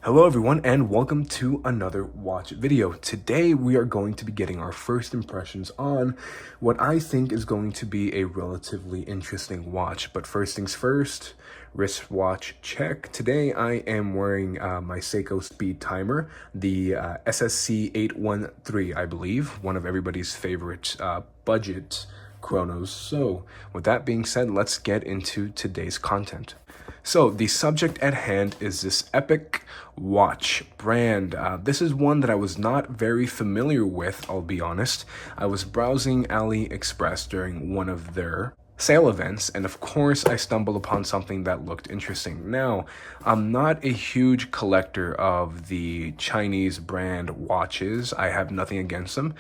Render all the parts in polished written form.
Hello everyone and welcome to another watch video. Today we are going to be getting our first impressions on what I think is going to be a relatively interesting watch. But first things first, wristwatch check. Today I am wearing my Seiko Speed Timer, the SSC 813, I believe, one of everybody's favorite budget chronos. So with that being said, let's get into today's content. So the subject at hand is this Epoch watch brand. This is one that I was not very familiar with, I'll be honest. I was browsing AliExpress during one of their sale events, and of course I stumbled upon something that looked interesting. Now, I'm not a huge collector of the Chinese brand watches. I have nothing against them.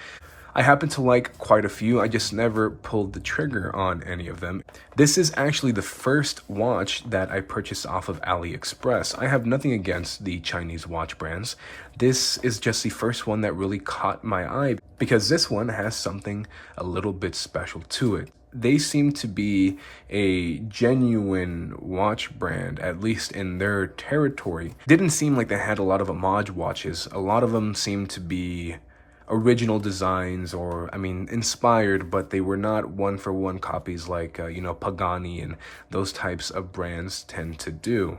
I happen to like quite a few, I just never pulled the trigger on any of them. This is actually the first watch that I purchased off of AliExpress. I have nothing against the Chinese watch brands. This is just the first one that really caught my eye because this one has something a little bit special to it. They seem to be a genuine watch brand, at least in their territory. Didn't seem like they had a lot of homage watches. A lot of them seem to be original designs or inspired, but they were not one-for-one copies like Pagani and those types of brands tend to do.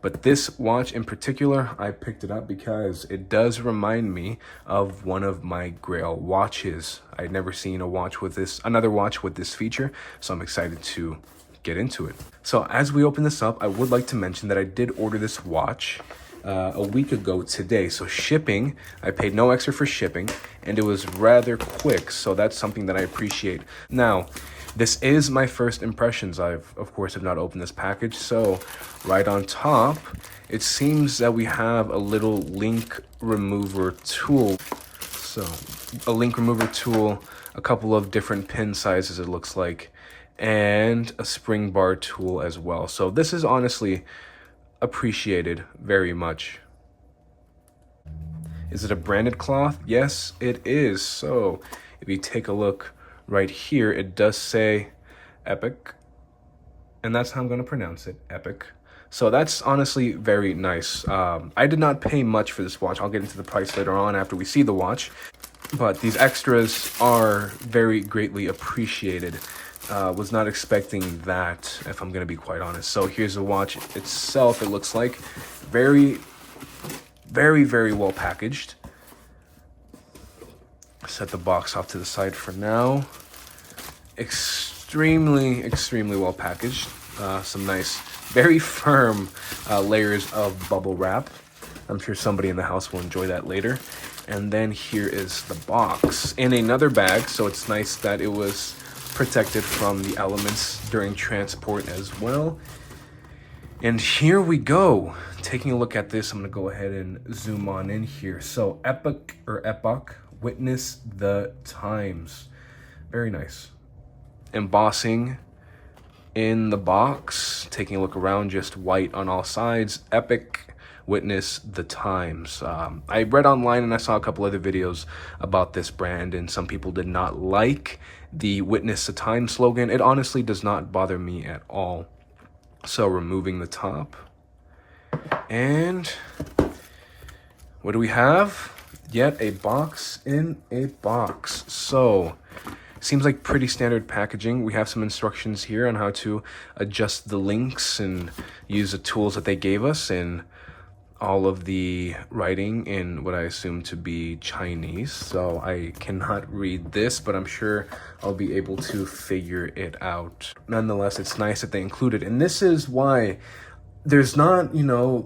But this watch in particular, I picked it up because it does remind me of one of my Grail watches. I'd never seen another watch with this feature, so I'm excited to get into it. So as we open this up, I would like to mention that I did order this watch a week ago today. So shipping, I paid no extra for shipping, and it was rather quick. So that's something that I appreciate. Now, this is my first impressions. Of course, have not opened this package. So right on top, it seems that we have a little link remover tool. So a link remover tool, a couple of different pin sizes, it looks like, and a spring bar tool as well. So this is honestly appreciated very much. Is it a branded cloth? Yes, it is. So if you take a look right here, it does say Epoch, and that's how I'm going to pronounce it, Epoch. So that's honestly very nice. I did not pay much for this watch. I'll get into the price later on after we see the watch, but these extras are very greatly appreciated. Was not expecting that, if I'm gonna be quite honest. So here's the watch itself. It looks like very, very, very well packaged. Set the box off to the side for now. Extremely, extremely well packaged. Some nice, very firm layers of bubble wrap. I'm sure somebody in the house will enjoy that later. And then here is the box in another bag. So it's nice that it was protected from the elements during transport as well. And here we go. Taking a look at this, I'm gonna go ahead and zoom on in here. So Epoch, witness the times. Very nice. Embossing in the box. Taking a look around, just white on all sides. Epoch, witness the times. I read online and I saw a couple other videos about this brand, and some people did not like the witness the time slogan. It honestly does not bother me at all. So removing the top, and what do we have? Yet a box in a box. So seems like pretty standard packaging. We have some instructions here on how to adjust the links and use the tools that they gave us, and all of the writing in what I assume to be Chinese. So I cannot read this, but I'm sure I'll be able to figure it out. Nonetheless, it's nice that they included, and this is why there's not,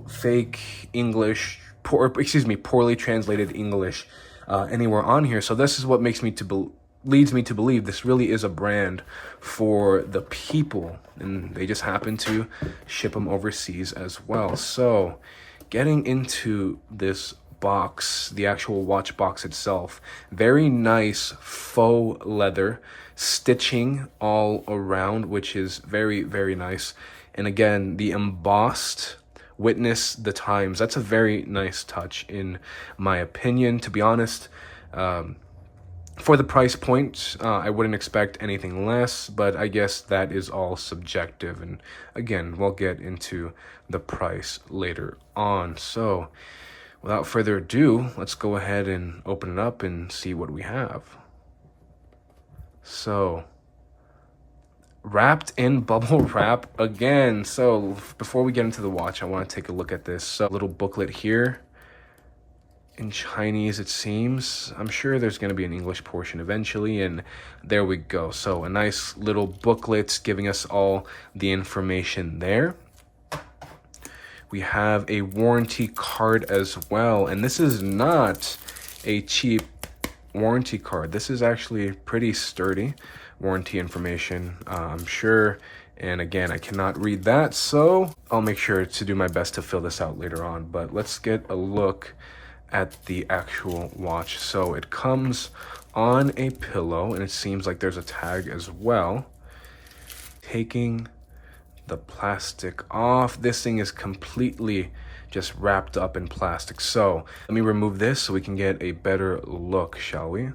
fake English, poorly translated English anywhere on here. So this is what leads me to believe this really is a brand for the people, and they just happen to ship them overseas as well. So getting into this box, the actual watch box itself, very nice faux leather stitching all around, which is very, very nice. And again, the embossed witness the times, that's a very nice touch in my opinion. To be honest, For the price point, I wouldn't expect anything less, but I guess that is all subjective. And again, we'll get into the price later on. So without further ado, let's go ahead and open it up and see what we have. So wrapped in bubble wrap again. So before we get into the watch, I want to take a look at this little booklet here. In Chinese, it seems. I'm sure there's going to be an English portion eventually, and there we go. So a nice little booklet giving us all the information there. We have a warranty card as well, and this is not a cheap warranty card. This is actually pretty sturdy warranty information, I'm sure. And again, I cannot read that, so I'll make sure to do my best to fill this out later on. But let's get a look at the actual watch. So it comes on a pillow, and it seems like there's a tag as well. Taking the plastic off, this thing is completely just wrapped up in plastic. So let me remove this so we can get a better look, shall we?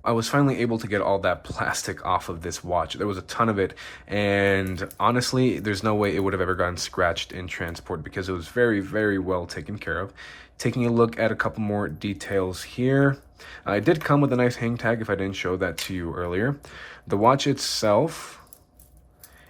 I was finally able to get all that plastic off of this watch. There was a ton of it, and honestly, there's no way it would have ever gotten scratched in transport because it was very, very well taken care of. Taking a look at a couple more details here. It did come with a nice hang tag if I didn't show that to you earlier. The watch itself,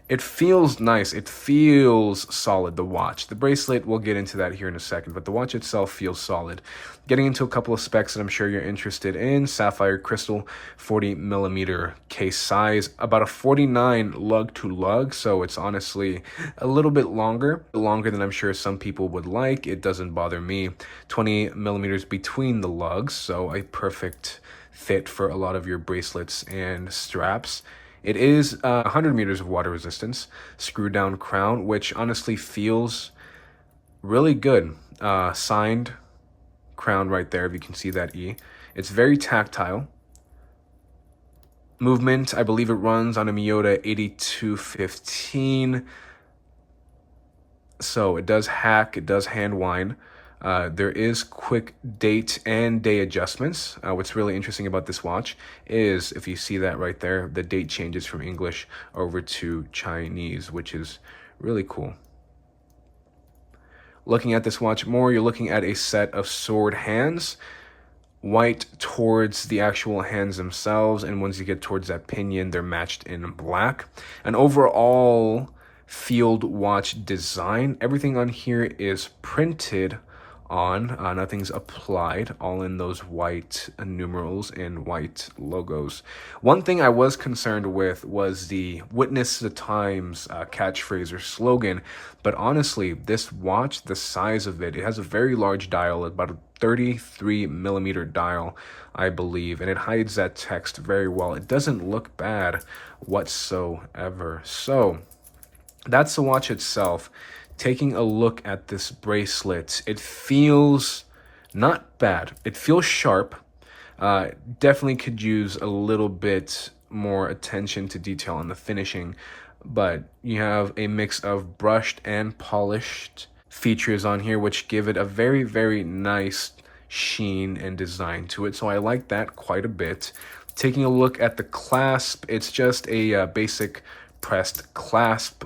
it feels nice. It feels solid, the watch. The bracelet, we'll get into that here in a second, but the watch itself feels solid. Getting into a couple of specs that I'm sure you're interested in. Sapphire crystal, 40 millimeter case size, about a 49 lug to lug, so it's honestly a little bit longer than I'm sure some people would like. It doesn't bother me. 20 millimeters between the lugs, so a perfect fit for a lot of your bracelets and straps. It is 100 meters of water resistance, screw down crown, which honestly feels really good. Signed crown right there, if you can see that E. It's very tactile. Movement, I believe it runs on a Miyota 8215. So it does hack, it does hand wind. There is quick date and day adjustments. What's really interesting about this watch is, if you see that right there, the date changes from English over to Chinese, which is really cool. Looking at this watch more, you're looking at a set of sword hands, white towards the actual hands themselves, and once you get towards that pinion, they're matched in black. An overall field watch design, everything on here is printed on, nothing's applied, all in those white numerals and white logos. One thing I was concerned with was the witness the times catchphrase or slogan, but honestly, this watch, the size of it, it has a very large dial, about a 33 millimeter dial, I believe, and it hides that text very well. It doesn't look bad whatsoever. So that's the watch itself. Taking a look at this bracelet, it feels not bad. It feels sharp. Definitely could use a little bit more attention to detail on the finishing, but you have a mix of brushed and polished features on here, which give it a very, very nice sheen and design to it. So I like that quite a bit. Taking a look at the clasp, it's just a basic pressed clasp.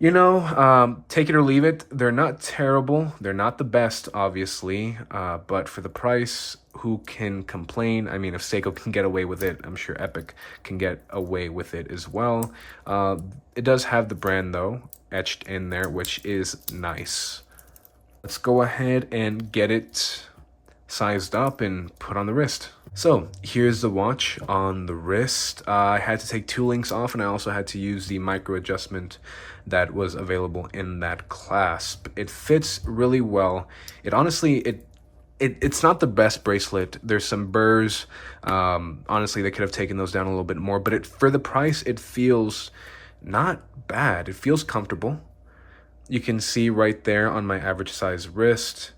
Take it or leave it. They're not terrible. They're not the best, obviously. But for the price, who can complain? I mean, if Seiko can get away with it, I'm sure Epoch can get away with it as well. It does have the brand, though, etched in there, which is nice. Let's go ahead and get it sized up and put on the wrist. So here's the watch on the wrist. I had to take two links off, and I also had to use the micro adjustment that was available in that clasp. It fits really well. It honestly, it's not the best bracelet. There's some burrs. Honestly, they could have taken those down a little bit more, but for the price, it feels not bad. It feels comfortable. You can see right there on my average size wrist,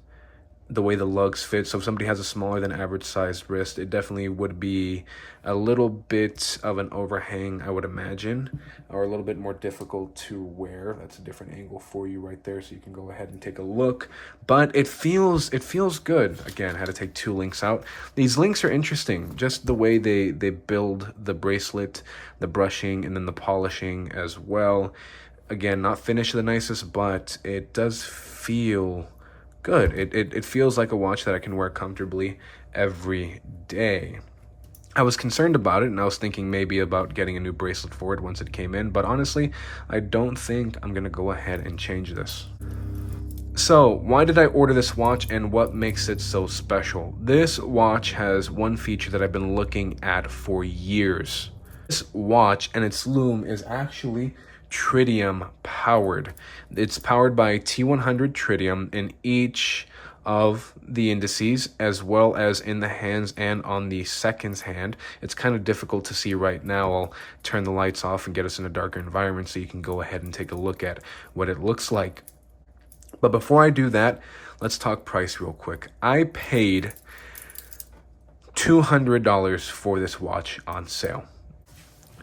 the way the lugs fit. So if somebody has a smaller than average sized wrist, it definitely would be a little bit of an overhang, I would imagine, or a little bit more difficult to wear. That's a different angle for you right there, so you can go ahead and take a look. But it feels good. Again, I had to take 2 links out. These links are interesting, just the way they build the bracelet, the brushing, and then the polishing as well. Again, not finished the nicest, but it does feel good. It feels like a watch that I can wear comfortably every day. I was concerned about it, and I was thinking maybe about getting a new bracelet for it once it came in, but honestly, I don't think I'm gonna go ahead and change this. So, why did I order this watch, and what makes it so special? This watch has one feature that I've been looking at for years. This watch and its lume is actually Tritium powered. It's powered by T100 Tritium in each of the indices, as well as in the hands and on the seconds hand. It's kind of difficult to see right now. I'll turn the lights off and get us in a darker environment so you can go ahead and take a look at what it looks like. But before I do that, let's talk price real quick. I paid $200 for this watch on sale.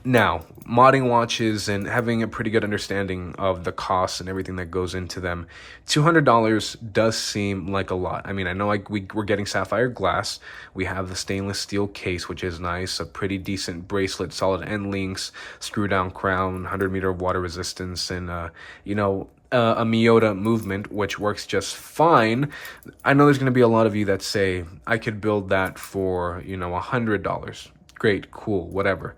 Now, modding watches and having a pretty good understanding of the costs and everything that goes into them, $200 does seem like a lot. I mean, I know we're getting sapphire glass. We have the stainless steel case, which is nice, a pretty decent bracelet, solid end links, screw down crown, 100-meter water resistance, and, a Miyota movement, which works just fine. I know there's going to be a lot of you that say, I could build that for, $100. Great, cool, whatever.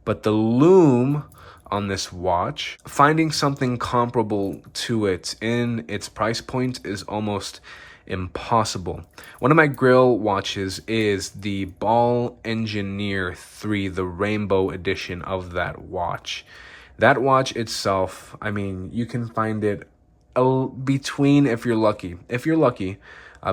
But the lume on this watch, finding something comparable to it in its price point is almost impossible. One of my grill watches is the Ball Engineer 3, the rainbow edition of that watch. That watch itself, I mean, you can find it between, if you're lucky,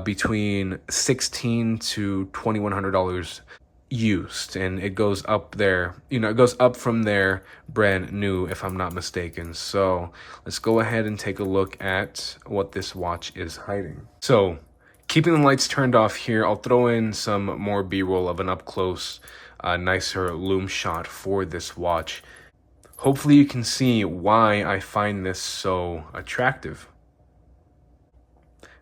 between $1,600 to $2,100 used, and it goes up there, it goes up from there brand new, if I'm not mistaken. So let's go ahead and take a look at what this watch is hiding. So keeping the lights turned off here, I'll throw in some more b-roll of an up close, nicer lume shot for this watch. Hopefully you can see why I find this so attractive.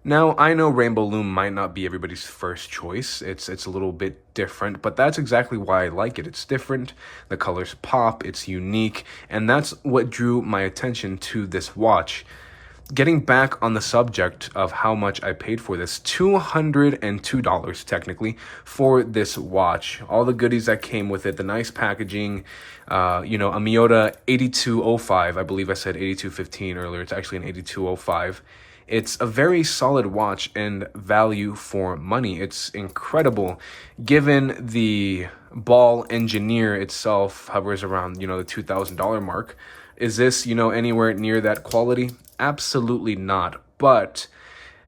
Now, I know rainbow lume might not be everybody's first choice. It's a little bit different, but that's exactly why I like it. It's different, the colors pop, it's unique, and that's what drew my attention to this watch. Getting back on the subject of how much I paid for this, $202 technically for this watch. All the goodies that came with it, the nice packaging, a Miyota 8205, I believe I said 8215 earlier. It's actually an 8205. It's a very solid watch and value for money. It's incredible given the Ball Engineer itself hovers around, the $2,000 mark. Is this, anywhere near that quality? Absolutely not. But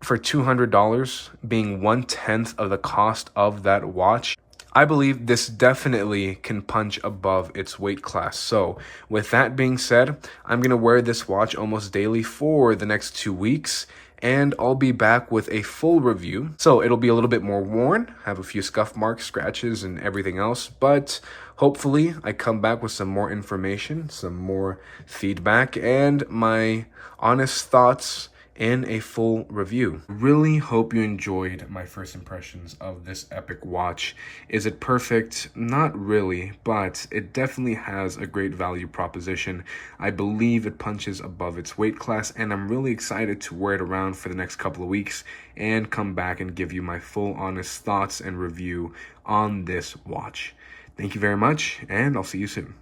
for $200 being 1/10 of the cost of that watch, I believe this definitely can punch above its weight class. So with that being said, I'm going to wear this watch almost daily for the next 2 weeks, and I'll be back with a full review. So it'll be a little bit more worn, have a few scuff marks, scratches, and everything else, but hopefully I come back with some more information, some more feedback, and my honest thoughts in a full review. Really hope you enjoyed my first impressions of this Epoch watch. Is it perfect? Not really, but it definitely has a great value proposition. I believe it punches above its weight class, and I'm really excited to wear it around for the next couple of weeks and come back and give you my full honest thoughts and review on this watch. Thank you very much, and I'll see you soon.